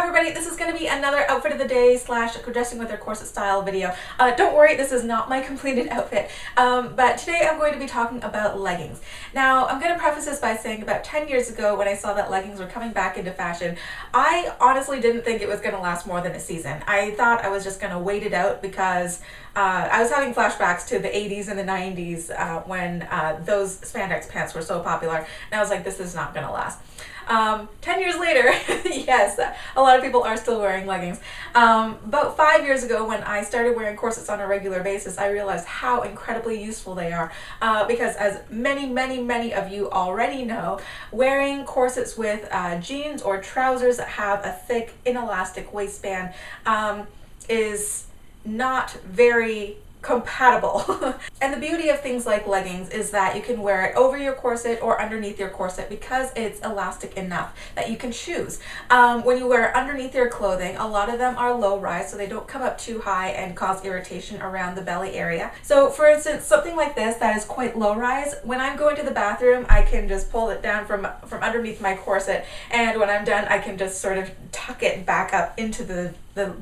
everybody, this is going to be another outfit of the day slash dressing with their corset style video. Don't worry, this is not my completed outfit, but today I'm going to be talking about leggings. Now, I'm going to preface this by saying about 10 years ago when I saw that leggings were coming back into fashion, I honestly didn't think it was going to last more than a season. I thought I was just going to wait it out because I was having flashbacks to the 80s and the 90s when those spandex pants were so popular, and I was like, this is not going to last. 10 years later, yes, a lot of people are still wearing leggings. About 5 years ago when I started wearing corsets on a regular basis, I realized how incredibly useful they are because as many of you already know, wearing corsets with jeans or trousers that have a thick inelastic waistband is not very compatible. And the beauty of things like leggings is that you can wear it over your corset or underneath your corset because it's elastic enough that you can choose. When you wear underneath your clothing, a lot of them are low rise so they don't come up too high and cause irritation around the belly area. So for instance, something like this that is quite low rise, when I'm going to the bathroom I can just pull it down from underneath my corset, and when I'm done I can just sort of tuck it back up into the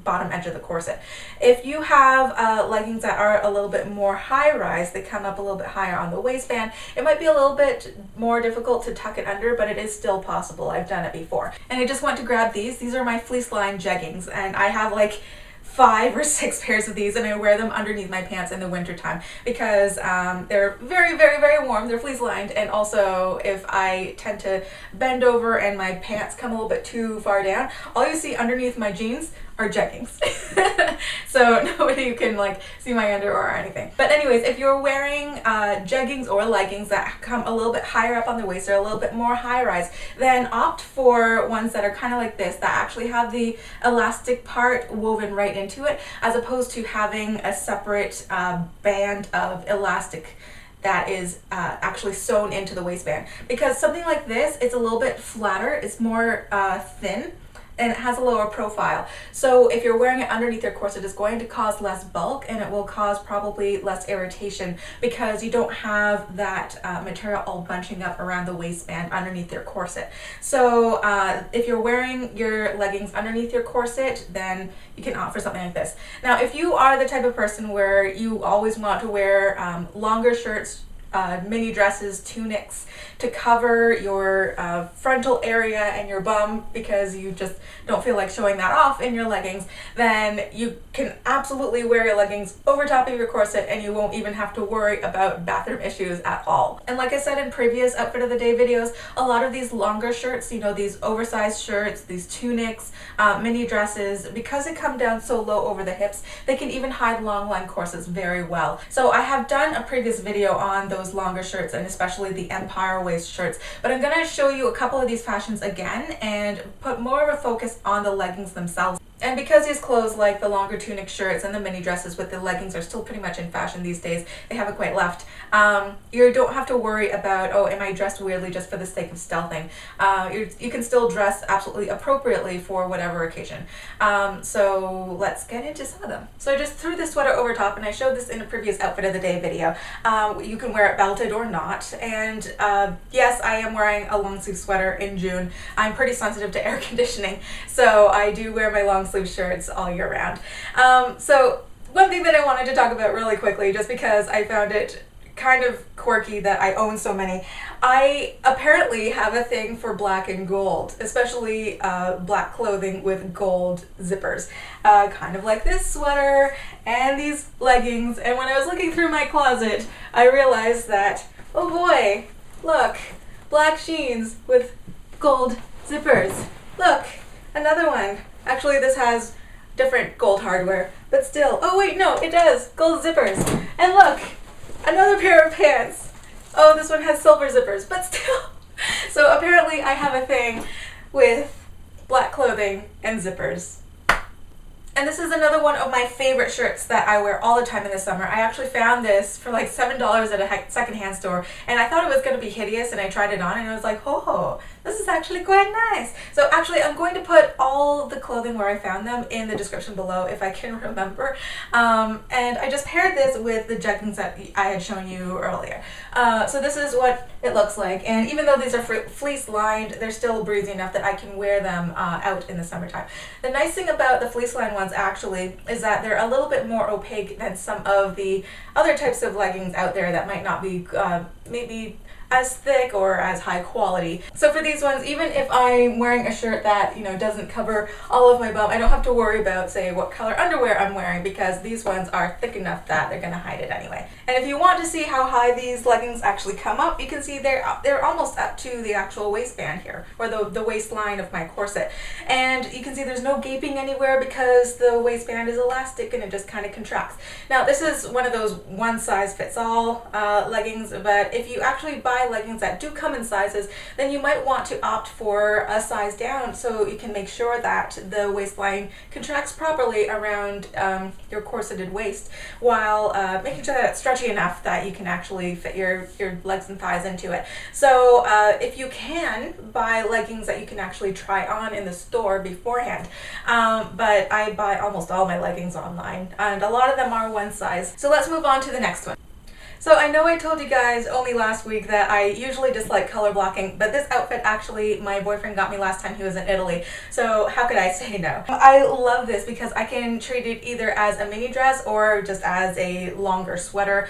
bottom edge of the corset. If you have leggings that are a little bit more high rise, they come up a little bit higher on the waistband, it might be a little bit more difficult to tuck it under, but it is still possible. I've done it before. And I just went to grab these. These are my fleece-lined jeggings, and I have like 5 or 6 pairs of these, and I wear them underneath my pants in the winter time because they're very warm. They're fleece lined, and also if I tend to bend over and my pants come a little bit too far down, all you see underneath my jeans are jeggings. So nobody can like see my under or anything. But anyways, if you're wearing jeggings or leggings that come a little bit higher up on the waist or a little bit more high rise, then opt for ones that are kind of like this, that actually have the elastic part woven right into it, as opposed to having a separate band of elastic that is actually sewn into the waistband. Because something like this, it's a little bit flatter, it's more thin, and it has a lower profile. So if you're wearing it underneath your corset, it's going to cause less bulk, and it will cause probably less irritation because you don't have that material all bunching up around the waistband underneath your corset. So if you're wearing your leggings underneath your corset, then you can opt for something like this. Now, if you are the type of person where you always want to wear longer shirts, mini dresses, tunics to cover your frontal area and your bum because you just don't feel like showing that off in your leggings, then you can absolutely wear your leggings over top of your corset and you won't even have to worry about bathroom issues at all. And like I said in previous outfit of the day videos, a lot of these longer shirts, you know, these oversized shirts, these tunics, mini dresses, because they come down so low over the hips, they can even hide long line corsets very well. So I have done a previous video on those longer shirts and especially the empire waist shirts, but I'm going to show you a couple of these fashions again and put more of a focus on the leggings themselves. And because these clothes like the longer tunic shirts and the mini dresses with the leggings are still pretty much in fashion these days, they haven't quite left, you don't have to worry about, oh, am I dressed weirdly just for the sake of stealthing. You can still dress absolutely appropriately for whatever occasion. So let's get into some of them. So I just threw this sweater over top, and I showed this in a previous outfit of the day video. You can wear it belted or not, and yes, I am wearing a long sleeve sweater in June. I'm pretty sensitive to air conditioning, so I do wear my long sleeve shirts all year round. So one thing that I wanted to talk about really quickly, just because I found it kind of quirky that I own so many. I apparently have a thing for black and gold, especially black clothing with gold zippers. Kind of like this sweater and these leggings. And when I was looking through my closet, I realized that, oh boy, look, black jeans with gold zippers. Look, another one. Actually, this has different gold hardware, but still. Oh wait, no, it does. Gold zippers. And look, another pair of pants. Oh, this one has silver zippers, but still. So apparently I have a thing with black clothing and zippers. And this is another one of my favorite shirts that I wear all the time in the summer. I actually found this for like $7 at a secondhand store, and I thought it was going to be hideous, and I tried it on and I was like, oh, this is actually quite nice. So actually I'm going to put all the the clothing where I found them in the description below if I can remember. And I just paired this with the jeggings that I had shown you earlier. So this is what it looks like, and even though these are fleece lined, they're still breezy enough that I can wear them out in the summertime. The nice thing about the fleece lined ones actually is that they're a little bit more opaque than some of the other types of leggings out there that might not be maybe as thick or as high quality. So for these ones, even if I'm wearing a shirt that, you know, doesn't cover all of my bum, I don't have to worry about, say, what color underwear I'm wearing, because these ones are thick enough that they're gonna hide it anyway. And if you want to see how high these leggings actually come up, you can see they're almost up to the actual waistband here, or the waistline of my corset. And you can see there's no gaping anywhere because the waistband is elastic and it just kind of contracts. Now this is one of those one size fits all leggings, but if you actually buy leggings that do come in sizes, then you might want to opt for a size down so you can make sure that the waistline contracts properly around your corseted waist, while making sure that it's stretchy enough that you can actually fit your legs and thighs into it. So if you can, buy leggings that you can actually try on in the store beforehand. But I buy almost all my leggings online, and a lot of them are one size. So let's move on to the next one. So I know I told you guys only last week that I usually dislike color blocking, but this outfit actually my boyfriend got me last time he was in Italy, so how could I say no? I love this because I can treat it either as a mini dress or just as a longer sweater,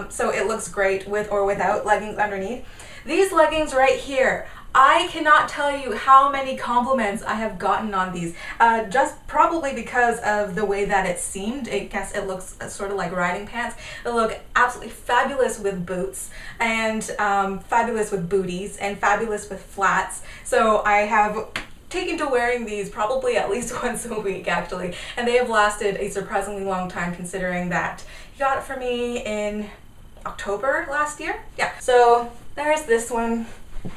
so it looks great with or without leggings underneath. These leggings right here, I cannot tell you how many compliments I have gotten on these, just probably because of the way that it's seamed. I guess it looks sort of like riding pants. They look absolutely fabulous with boots, and fabulous with booties, and fabulous with flats. So I have taken to wearing these probably at least once a week actually, and they have lasted a surprisingly long time considering that he got it for me in October last year. Yeah, so there's this one.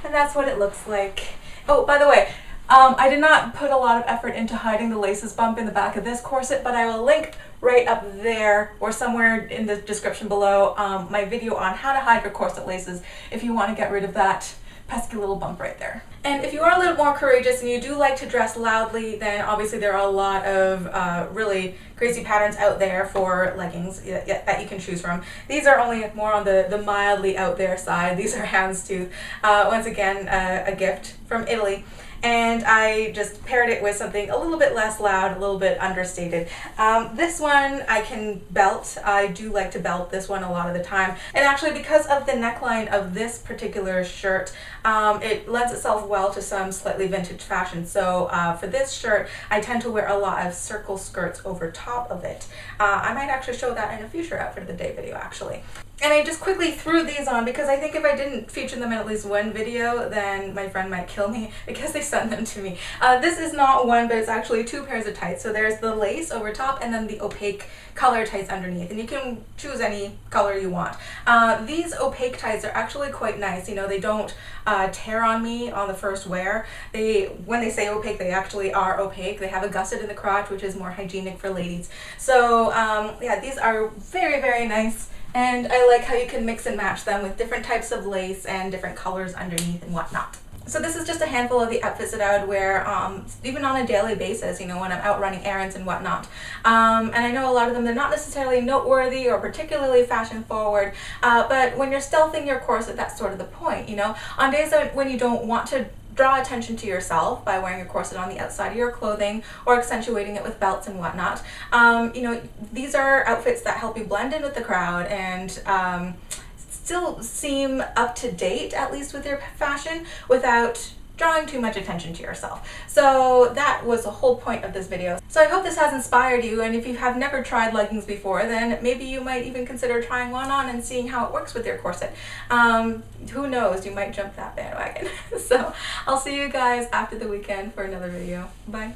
And that's what it looks like. Oh, by the way, I did not put a lot of effort into hiding the laces bump in the back of this corset, but I will link right up there or somewhere in the description below my video on how to hide your corset laces if you want to get rid of that pesky little bump right there. And if you are a little more courageous and you do like to dress loudly, then obviously there are a lot of really crazy patterns out there for leggings that you can choose from. These are only more on the mildly out there side. These are Houndstooth. Once again, a gift from Italy. And I just paired it with something a little bit less loud, a little bit understated. This one I can belt. I do like to belt this one a lot of the time. And actually, because of the neckline of this particular shirt, it lends itself well to some slightly vintage fashion. So for this shirt, I tend to wear a lot of circle skirts over top of it. I might actually show that in a future outfit of the day video actually. And I just quickly threw these on because I think if I didn't feature them in at least one video, then my friend might kill me because they sent them to me. This is not one, but it's actually two pairs of tights. So there's the lace over top and then the opaque color tights underneath. And you can choose any color you want. These opaque tights are actually quite nice. You know, they don't tear on me on the first wear. When they say opaque, they actually are opaque. They have a gusset in the crotch, which is more hygienic for ladies. So yeah, these are very, very nice. And I like how you can mix and match them with different types of lace and different colors underneath and whatnot. So this is just a handful of the outfits that I would wear even on a daily basis, you know, when I'm out running errands and whatnot. And I know a lot of them, they're not necessarily noteworthy or particularly fashion forward, but when you're stealthing your corset, that's sort of the point, you know. On days when you don't want to draw attention to yourself by wearing a corset on the outside of your clothing or accentuating it with belts and whatnot. You know, these are outfits that help you blend in with the crowd and still seem up to date, at least with your fashion, without drawing too much attention to yourself. So that was the whole point of this video. So I hope this has inspired you, and if you have never tried leggings before, then maybe you might even consider trying one on and seeing how it works with your corset. Who knows, you might jump that bandwagon. So I'll see you guys after the weekend for another video. Bye.